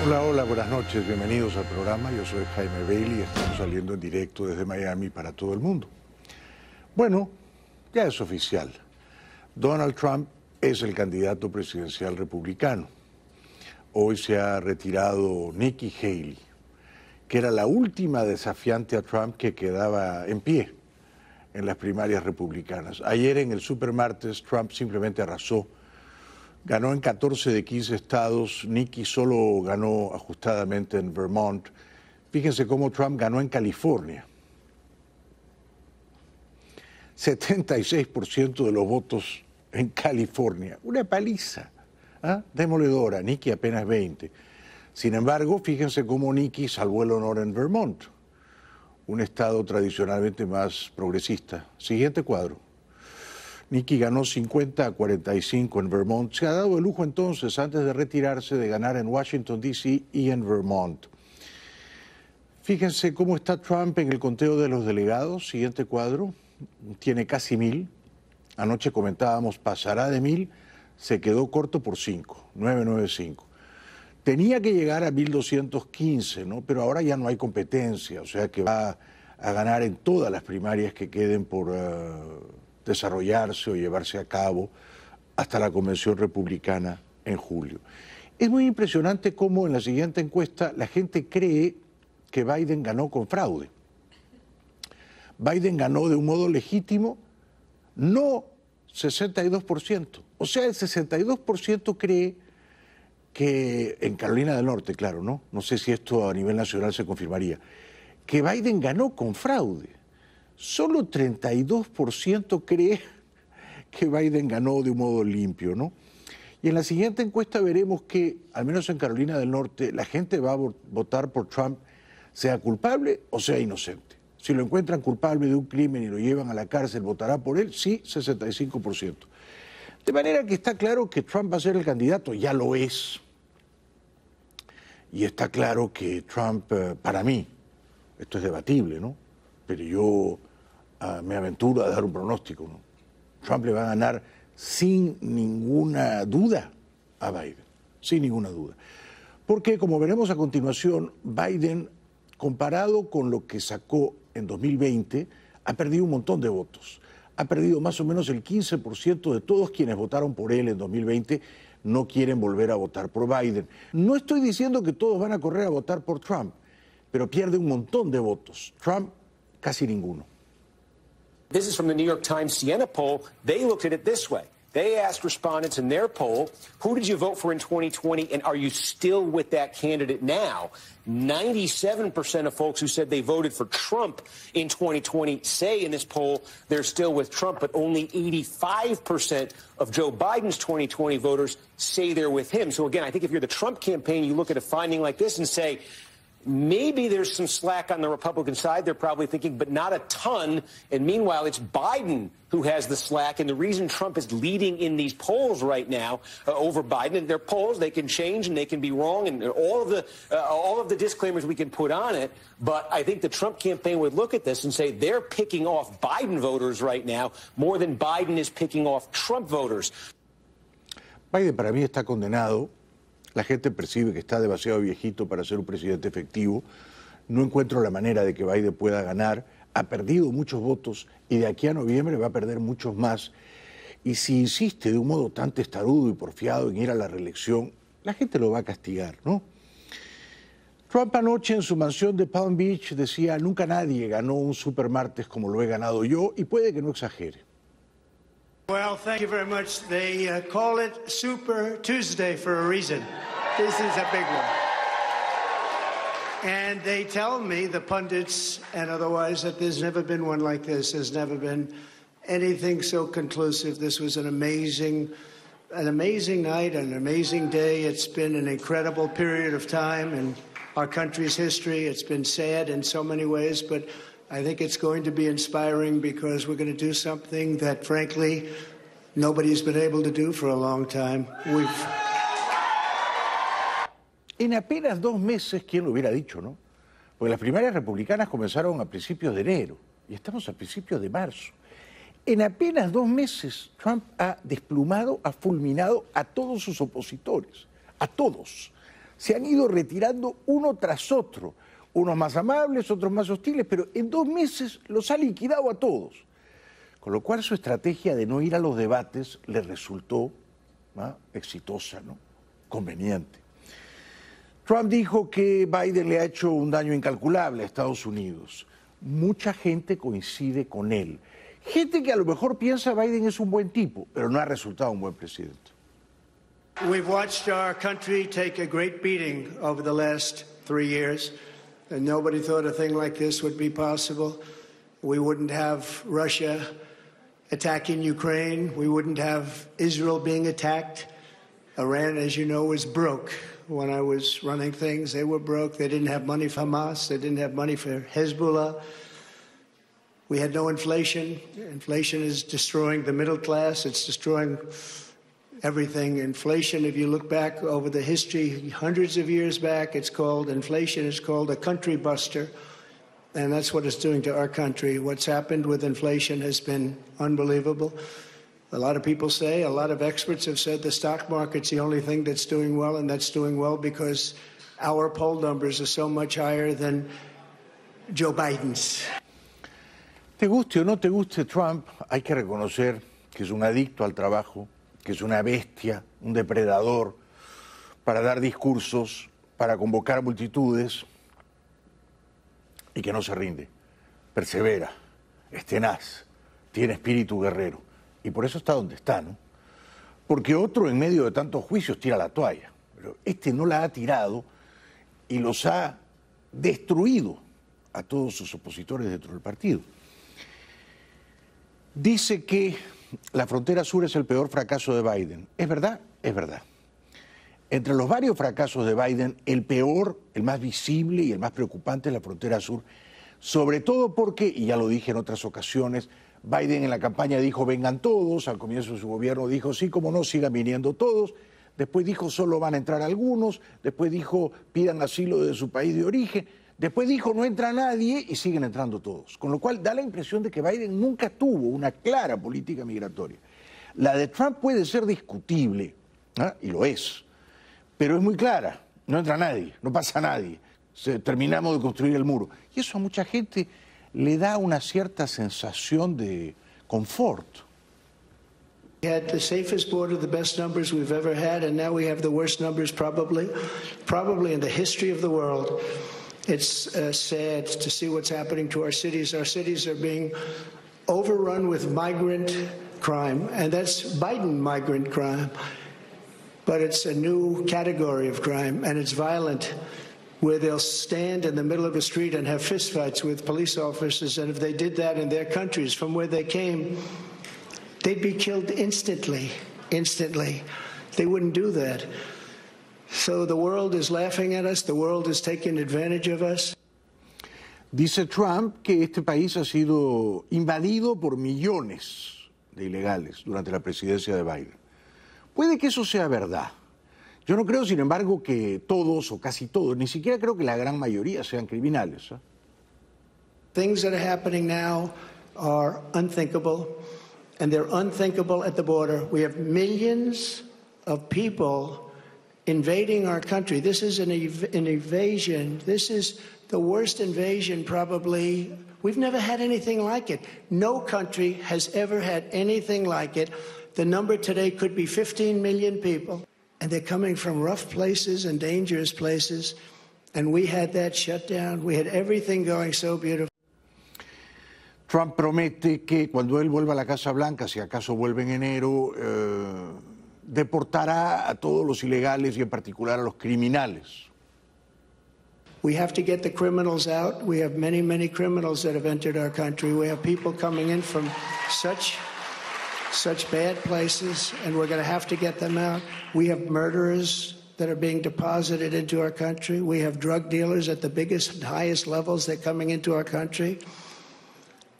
Hola, hola, buenas noches, bienvenidos al programa. Yo soy Jaime Bailey y estamos saliendo en directo desde Miami para todo el mundo. Bueno, ya es oficial. Donald Trump es el candidato presidencial republicano. Hoy se ha retirado Nikki Haley, que era la última desafiante a Trump que quedaba en pie en las primarias republicanas. Ayer en el supermartes Trump simplemente arrasó. Ganó en 14 de 15 estados, Nikki solo ganó ajustadamente en Vermont. Fíjense cómo Trump ganó en California. 76% de los votos en California. Una paliza, demoledora. Nikki apenas 20%. Sin embargo, fíjense cómo Nikki salvó el honor en Vermont, un estado tradicionalmente más progresista. Siguiente cuadro. Nikki ganó 50-45 en Vermont. Se ha dado el lujo entonces, antes de retirarse, de ganar en Washington, D.C. y en Vermont. Fíjense cómo está Trump en el conteo de los delegados. Siguiente cuadro. Tiene casi 1,000. Anoche comentábamos, pasará de 1,000. Se quedó corto por 5, 995. Tenía que llegar a 1,215, ¿no? Pero ahora ya no hay competencia, o sea que va a ganar en todas las primarias que queden por desarrollarse o llevarse a cabo hasta la convención republicana en julio. Es muy impresionante cómo en la siguiente encuesta la gente cree que Biden ganó con fraude. Biden ganó de un modo legítimo, no 62%. O sea, el 62% cree que, en Carolina del Norte, claro, ¿no? No sé si esto a nivel nacional se confirmaría, que Biden ganó con fraude. Solo 32% cree que Biden ganó de un modo limpio, ¿no? Y en la siguiente encuesta veremos que, al menos en Carolina del Norte, la gente va a votar por Trump, sea culpable o sea inocente. Si lo encuentran culpable de un crimen y lo llevan a la cárcel, ¿votará por él? Sí, 65%. De manera que está claro que Trump va a ser el candidato, ya lo es. Y está claro que Trump, para mí, esto es debatible, ¿no? Pero yo me aventuro a dar un pronóstico, ¿no? Trump le va a ganar sin ninguna duda a Biden, sin ninguna duda. Porque, como veremos a continuación, Biden, comparado con lo que sacó en 2020, ha perdido un montón de votos. Ha perdido más o menos el 15% de todos quienes votaron por él en 2020, no quieren volver a votar por Biden. No estoy diciendo que todos van a correr a votar por Trump, pero pierde un montón de votos. Trump, casi ninguno. This is from the New York Times Siena poll. They looked at it this way. They asked respondents in their poll, who did you vote for in 2020, and are you still with that candidate now? 97% of folks who said they voted for Trump in 2020 say in this poll they're still with Trump, but only 85% of Joe Biden's 2020 voters say they're with him. So again, I think if you're the Trump campaign, you look at a finding like this and say, maybe there's some slack on the Republican side, they're probably thinking, but not a ton. And meanwhile, it's Biden who has the slack. And the reason Trump is leading in these polls right now over Biden, and they're polls, they can change and they can be wrong, and all of the disclaimers we can put on it. But I think the Trump campaign would look at this and say they're picking off Biden voters right now more than Biden is picking off Trump voters. Biden para mí está condenado. La gente percibe que está demasiado viejito para ser un presidente efectivo. No encuentro la manera de que Biden pueda ganar. Ha perdido muchos votos y de aquí a noviembre va a perder muchos más. Y si insiste de un modo tan testarudo y porfiado en ir a la reelección, la gente lo va a castigar, ¿no? Trump anoche en su mansión de Palm Beach decía, nunca nadie ganó un supermartes como lo he ganado yo, y puede que no exagere. Well, thank you very much. They call it Super Tuesday for a reason. This is a big one. And they tell me, the pundits and otherwise, that there's never been one like this. There's never been anything so conclusive. This was an amazing night, an amazing day. It's been an incredible period of time in our country's history. It's been sad in so many ways, but I think it's going to be inspiring because we're going to do something that, frankly, nobody's been able to do for a long time. En apenas 2 meses, ¿quién lo hubiera dicho, no? Porque las primarias republicanas comenzaron a principios de enero y estamos a principios de marzo. En apenas 2 meses, Trump ha desplumado, ha fulminado a todos sus opositores, a todos. se han ido retirando uno tras otro, unos más amables, otros más hostiles, pero en 2 meses los ha liquidado a todos. Con lo cual su estrategia de no ir a los debates le resultó exitosa, ¿no? Conveniente. Trump dijo que Biden le ha hecho un daño incalculable a Estados Unidos. Mucha gente coincide con él. Gente que a lo mejor piensa Biden es un buen tipo, pero no ha resultado un buen presidente. We've watched our country take a great beating over the last 3 years, and nobody thought a thing like this would be possible. We wouldn't have Russia attacking Ukraine. We wouldn't have Israel being attacked. Iran, as you know, was broke. When I was running things, they were broke. They didn't have money for Hamas. They didn't have money for Hezbollah. We had no inflation. Inflation is destroying the middle class. It's destroying everything. Inflation, if you look back over the history, hundreds of years back, it's called inflation. It's called a country buster. And that's what it's doing to our country. What's happened with inflation has been unbelievable. A lot of people say, a lot of experts have said the stock market's the only thing that's doing well, and that's doing well because our poll numbers are so much higher than Joe Biden's. Te guste o no te guste Trump, hay que reconocer que es un adicto al trabajo, que es una bestia, un depredador, para dar discursos, para convocar multitudes, y que no se rinde, persevera, es tenaz, tiene espíritu guerrero, y por eso está donde está, ¿no? Porque otro en medio de tantos juicios tira la toalla, pero este no la ha tirado y los ha destruido a todos sus opositores dentro del partido. Dice que la frontera sur es el peor fracaso de Biden. ¿Es verdad? Es verdad. Entre los varios fracasos de Biden, el peor, el más visible y el más preocupante es la frontera sur, sobre todo porque, y ya lo dije en otras ocasiones, Biden en la campaña dijo vengan todos, al comienzo de su gobierno dijo sí, como no, sigan viniendo todos, después dijo solo van a entrar algunos, después dijo pidan asilo de su país de origen, después dijo no entra nadie y siguen entrando todos, con lo cual da la impresión de que Biden nunca tuvo una clara política migratoria. La de Trump puede ser discutible, ¿eh? Y lo es, pero es muy clara, no entra nadie, no pasa nadie, terminamos de construir el muro. Y eso a mucha gente le da una cierta sensación de confort. We had the safest border, the best numbers we've ever had, and now we have the worst numbers probably in the history of the world. It's sad to see what's happening to our cities. Our cities are being overrun with migrant crime, and that's Biden migrant crime. But it's a new category of crime, and it's violent, where they'll stand in the middle of a street and have fistfights with police officers, and if they did that in their countries from where they came, they'd be killed instantly. They wouldn't do that. So the world is laughing at us, the world is taking advantage of us. Dice Trump que este país ha sido invadido por millones de ilegales durante la presidencia de Biden. Puede que eso sea verdad. Yo no creo, sin embargo, que todos o casi todos, ni siquiera creo que la gran mayoría sean criminales. Things that are happening now are unthinkable, and they're unthinkable at the border. We have millions of people invading our country. This is an invasion. This is the worst invasion probably. We've never had anything like it. No country has ever had anything like it. The number today could be 15 million people, and they're coming from rough places and dangerous places, and we had that shut down. We had everything going so beautiful. Trump promete que cuando él vuelva a la Casa Blanca, si acaso vuelve en enero, deportará a todos los ilegales y en particular a los criminales. We have to get the criminals out. We have many, many criminals that have entered our country. We have people coming in from such bad places, and we're going to have to get them out. We have murderers that are being deposited into our country. We have drug dealers at the biggest and highest levels that are coming into our country.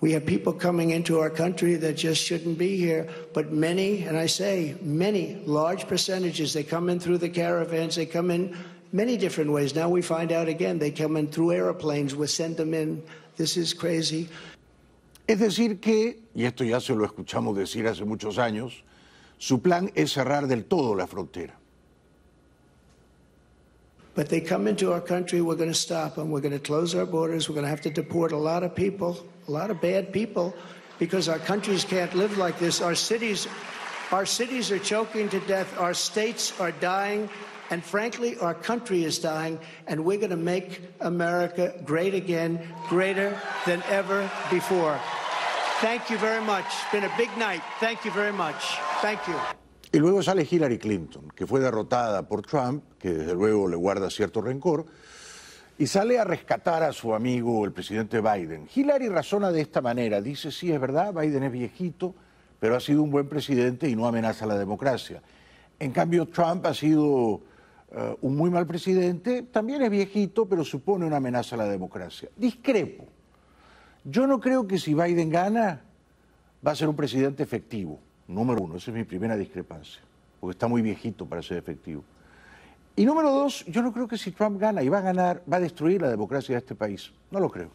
We have people coming into our country that just shouldn't be here, but many, and I say many, large percentages, they come in through the caravans, they come in many different ways. Now we find out again, they come in through airplanes, we send them in. This is crazy. Es decir que, y esto ya se lo escuchamos decir hace muchos años, su plan es cerrar del todo la frontera. But they come into our country, we're going to stop them. We're going to close our borders. We're going to have to deport a lot of people, a lot of bad people, because our countries can't live like this. Our cities are choking to death. Our states are dying. And frankly, our country is dying. And we're going to make America great again, greater than ever before. Thank you very much. It's been a big night. Thank you very much. Thank you. Y luego sale Hillary Clinton, que fue derrotada por Trump, que desde luego le guarda cierto rencor, y sale a rescatar a su amigo, el presidente Biden. Hillary razona de esta manera, dice, sí, es verdad, Biden es viejito, pero ha sido un buen presidente y no amenaza a la democracia. En cambio, Trump ha sido un muy mal presidente, también es viejito, pero supone una amenaza a la democracia. Discrepo. Yo no creo que si Biden gana, va a ser un presidente efectivo. Número uno, esa es mi primera discrepancia, porque está muy viejito para ser efectivo. Y número dos, yo no creo que si Trump gana y va a ganar, va a destruir la democracia de este país. No lo creo.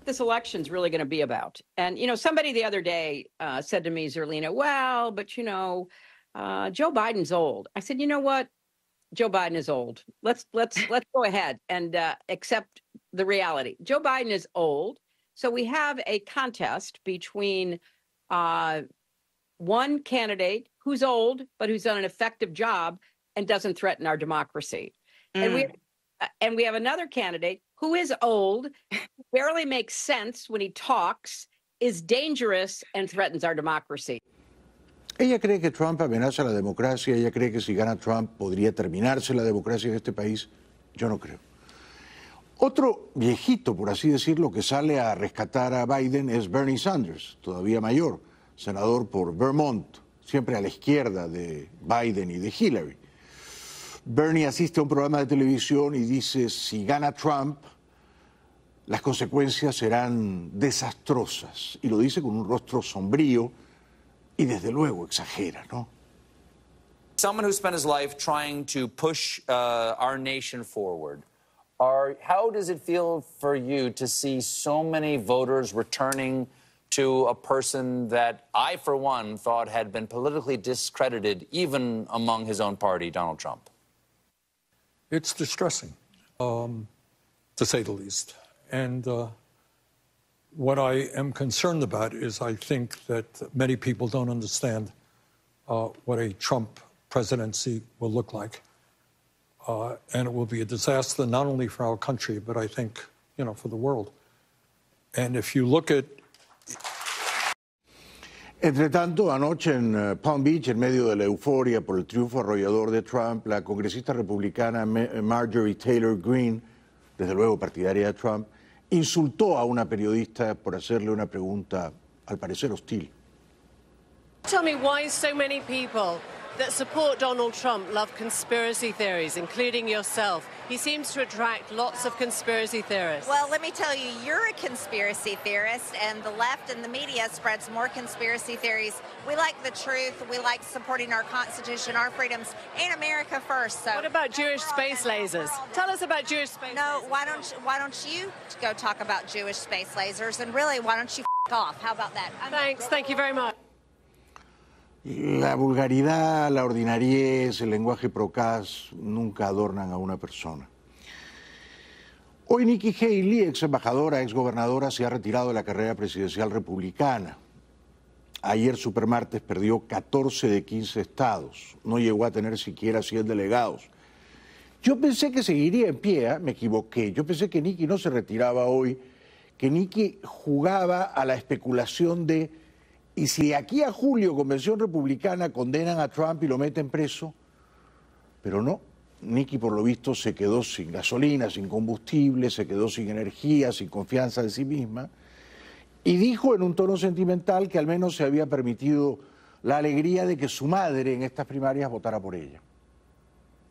This election's really going to be about. And, you know, somebody the other day said to me, Zerlina, well, but, you know, Joe Biden's old. I said, you know what? Joe Biden is old. Let's go ahead and accept the reality. Joe Biden is old. So we have a contest between one candidate who's old, but who's done an effective job and doesn't threaten our democracy. And we have another candidate who is old, barely makes sense when he talks, is dangerous and threatens our democracy. Ella cree que Trump amenaza a la democracia, ella cree que si gana Trump podría terminarse la democracia en este país. Yo no creo. Otro viejito, por así decirlo, que sale a rescatar a Biden es Bernie Sanders, todavía mayor, senador por Vermont, siempre a la izquierda de Biden y de Hillary. Bernie asiste a un programa de televisión y dice, si gana Trump, las consecuencias serán desastrosas. Y lo dice con un rostro sombrío y desde luego exagera, ¿no? Someone who spent his life trying to push our nation forward. How does it feel for you to see so many voters returning to a person that I, for one, thought had been politically discredited even among his own party, Donald Trump? It's distressing, to say the least. And what I am concerned about is I think that many people don't understand what a Trump presidency will look like. And it will be a disaster not only for our country, but I think, you know, for the world. And if you look at... Entre tanto, anoche en Palm Beach, en medio de la euforia por el triunfo arrollador de Trump, la congresista republicana Marjorie Taylor Greene, desde luego partidaria de Trump, insultó a una periodista por hacerle una pregunta, al parecer hostil. Tell me why so many people that support Donald Trump love conspiracy theories, including yourself. He seems to attract lots of conspiracy theorists. Well, let me tell you, you're a conspiracy theorist, and the left and the media spreads more conspiracy theories. We like the truth. We like supporting our Constitution, our freedoms, and America first. So, what about Jewish space lasers? Tell us about Jewish space lasers. No, why don't you go talk about Jewish space lasers? And really, why don't you off? How about that? Thanks. Thank you very much. La vulgaridad, la ordinariez, el lenguaje procaz nunca adornan a una persona. Hoy Nikki Haley, ex embajadora, ex gobernadora, se ha retirado de la carrera presidencial republicana. Ayer, supermartes, perdió 14 de 15 estados. No llegó a tener siquiera 100 delegados. Yo pensé que seguiría en pie, me equivoqué. Yo pensé que Nikki no se retiraba hoy, que Nikki jugaba a la especulación de y si de aquí a julio, Convención Republicana, condenan a Trump y lo meten preso, pero no, Nikki por lo visto se quedó sin gasolina, sin combustible, se quedó sin energía, sin confianza en sí misma, y dijo en un tono sentimental que al menos se había permitido la alegría de que su madre en estas primarias votara por ella.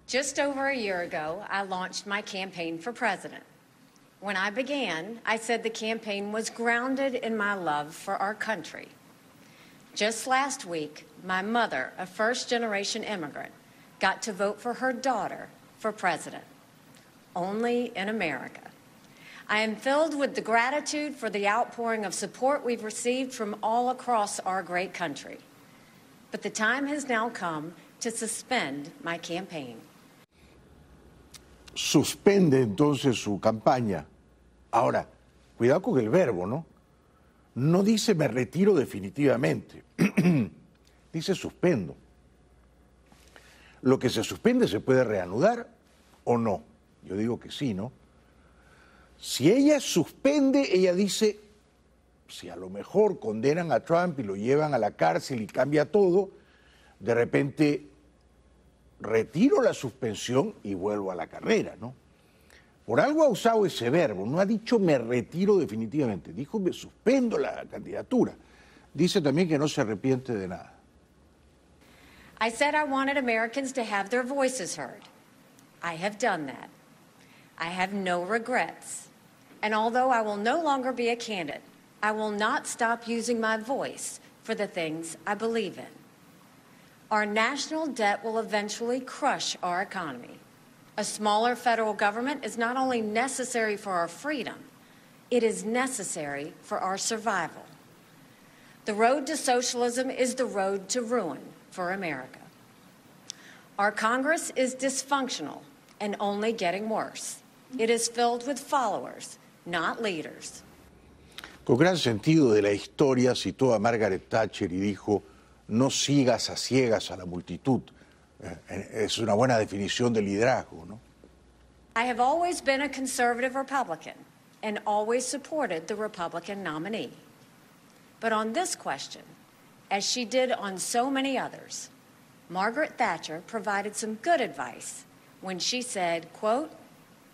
Just over a year ago, I launched my campaign for president. When I began, I said the campaign was grounded in my love for our country. Just last week, my mother, a first-generation immigrant, got to vote for her daughter for president, only in America. I am filled with the gratitude for the outpouring of support we've received from all across our great country. But the time has now come to suspend my campaign. suspende entonces su campaña. Ahora, cuidado con el verbo, ¿no? No dice me retiro definitivamente, dice suspendo. Lo que se suspende se puede reanudar o no. Yo digo que sí, ¿no? Si ella suspende, ella dice, si a lo mejor condenan a Trump y lo llevan a la cárcel y cambia todo, de repente retiro la suspensión y vuelvo a la carrera, ¿no? Por algo ha usado ese verbo, no ha dicho me retiro definitivamente, dijo me suspendo la candidatura. Dice también que no se arrepiente de nada. I said I wanted Americans to have their voices heard. I have done that. I have no regrets. And although I will no longer be a candidate, I will not stop using my voice for the things I believe in. Our national debt will eventually crush our economy. A smaller federal government is not only necessary for our freedom, it is necessary for our survival. The road to socialism is the road to ruin for America. Our Congress is dysfunctional and only getting worse. It is filled with followers, not leaders. Con gran sentido de la historia citó a Margaret Thatcher y dijo, no sigas a ciegas a la multitud. Es una buena definición de liderazgo, ¿no? I have always been a conservative Republican and always supported the Republican nominee. But on this question, as she did on so many others, Margaret Thatcher provided some good advice when she said, quote,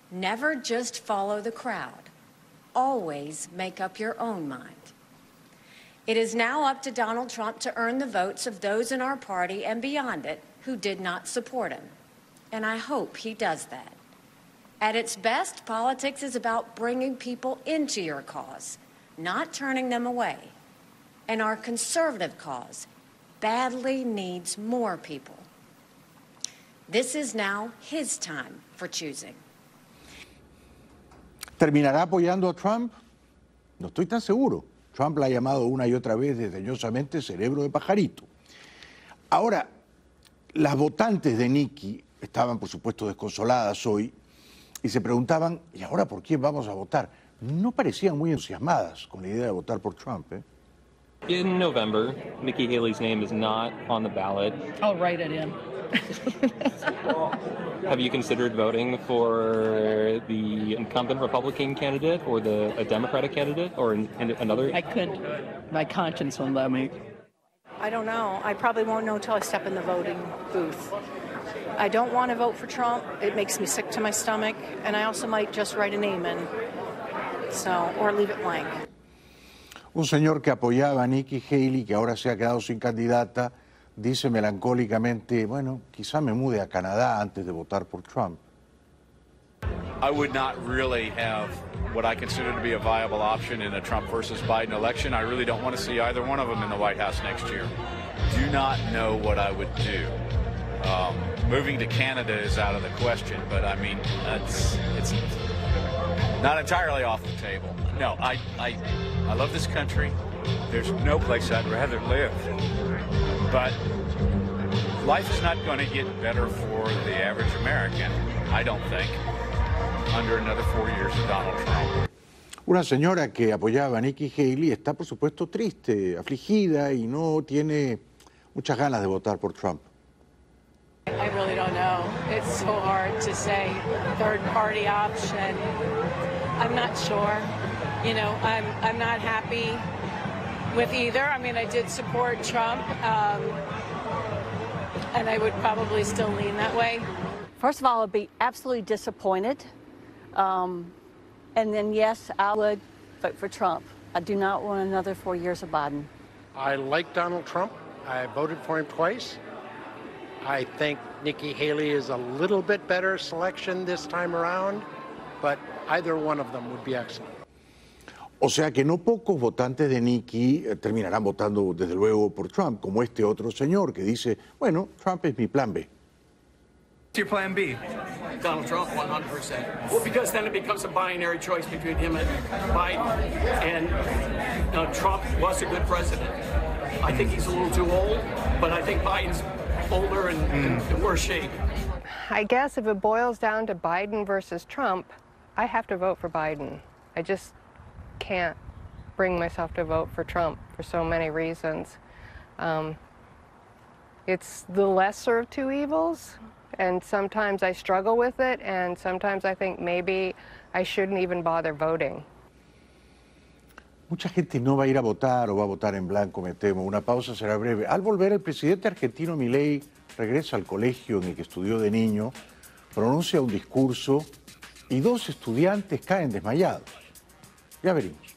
never just follow the crowd. Always make up your own mind. It is now up to Donald Trump to earn the votes of those in our party and beyond it who did not support him. And I hope he does that. At its best, politics is about bringing people into your cause, not turning them away. And our conservative cause badly needs more people. This is now his time for choosing. ¿Terminará apoyando a Trump? No estoy tan seguro. Trump la ha llamado una y otra vez desdeñosamente cerebro de pajarito. Ahora, las votantes de Nikki estaban, por supuesto, desconsoladas hoy y se preguntaban, ¿y ahora por quién vamos a votar? No parecían muy entusiasmadas con la idea de votar por Trump, ¿eh? In November, Nikki Haley's name is not on the ballot. I'll write it in. Have you considered voting for the incumbent Republican candidate or a Democratic candidate or another? I couldn't. My conscience won't let me. I don't know. I probably won't know until I step in the voting booth. I don't want to vote for Trump. It makes me sick to my stomach. And I also might just write a name in. Or leave it blank. Un señor que apoyaba a Nikki Haley, que ahora se ha quedado sin candidata, dice melancólicamente, bueno, quizá me mude a Canadá antes de votar por Trump. I would not really have what I consider to be a viable option in a Trump versus Biden election. I really don't want to see either one of them in the White House next year. Do not know what I would do. Moving to Canada is out of the question, but I mean, it's not entirely off the table. No, I love this country. There's no place I'd rather live. But life is not going to get better for the average American, I don't think, under another 4 years of Donald Trump. Una señora que apoyaba a Nikki Haley está, por supuesto, triste, afligida y no tiene muchas ganas de votar por Trump. I really don't know. It's so hard to say third party option. I'm not sure. You know, I'm not happy with either. I mean, I did support Trump, and I would probably still lean that way. First of all, I'd be absolutely disappointed. And then, yes, I would vote for Trump. I do not want another 4 years of Biden. I like Donald Trump. I voted for him twice. I think Nikki Haley is a little bit better selection this time around, but either one of them would be excellent. O sea que no pocos votantes de Nikki terminarán votando desde luego por Trump, como este otro señor que dice, bueno, Trump es mi plan B. What's your plan B? Donald Trump, 100%. Well, because then it becomes a binary choice between him and Biden. And Trump was a good president. I think he's a little too old, but I think Biden's older and in worse shape. I guess if it boils down to Biden versus Trump, I have to vote for Biden. I just can't bring myself to vote for Trump for so many reasons. It's the lesser of two evils, and sometimes I struggle with it, and sometimes I think maybe I shouldn't even bother voting. Mucha gente no va a ir a votar o va a votar en blanco, me temo. Una pausa será breve. Al volver, el presidente argentino Milei regresa al colegio en el que estudió de niño, pronuncia un discurso y 2 estudiantes caen desmayados. Ya veremos.